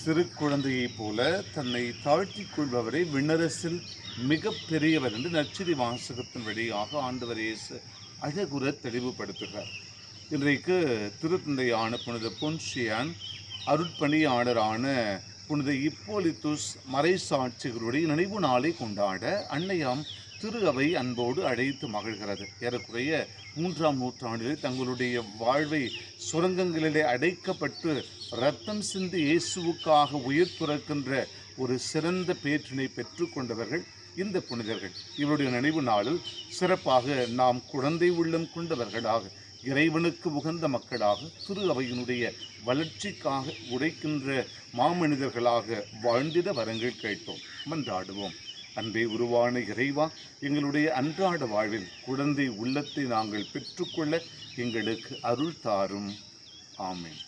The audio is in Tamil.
சிறு குழந்தையைப் போல தன்னை தாழ்த்திக் கொள்பவரை விண்ணரசில் மிக பெரியவர் என்று நற்செய்தி வாசகத்தின் வழியாக ஆண்டவர் இயேசு அழகுற தெளிவுபடுத்துகிறார். இன்றைக்கு திருத்தந்தையான புனித பொன்சியான், அருட்பணியாளரான புனித இப்போலித்துஸ் மறைசாட்சிகளுடைய நினைவு நாளை கொண்டாட அன்னையாம் திரு அவை அன்போடு அழைத்து மகிழ்கிறது. ஏறக்குறைய 3ஆம் நூற்றாண்டில் தங்களுடைய வாழ்வை சுரங்கங்களிலே அடைக்கப்பட்டு இரத்தம் சிந்தி இயேசுவுக்காக உயிர் துறக்கின்ற ஒரு சிறந்த பேற்றினை பெற்று கொண்டவர்கள் இந்த புனிதர்கள். இவருடைய நினைவு நாளில் சிறப்பாக நாம் குழந்தை உள்ளம் கொண்டவர்களாக, இறைவனுக்கு உகந்த மக்களாக, திரு அவையினுடைய வளர்ச்சிக்காக உழைக்கின்ற மாமனிதர்களாக வாழ்ந்திட வரங்கள் கேட்டோம். மன்றாடுவோம். அன்பே உருவான இறைவா, எங்களுடைய அன்றாட வாழ்வில் குழந்தை உள்ளத்தை நாங்கள் பெற்றுக்கொள்ள எங்களுக்கு அருள் தாரும். ஆமென்.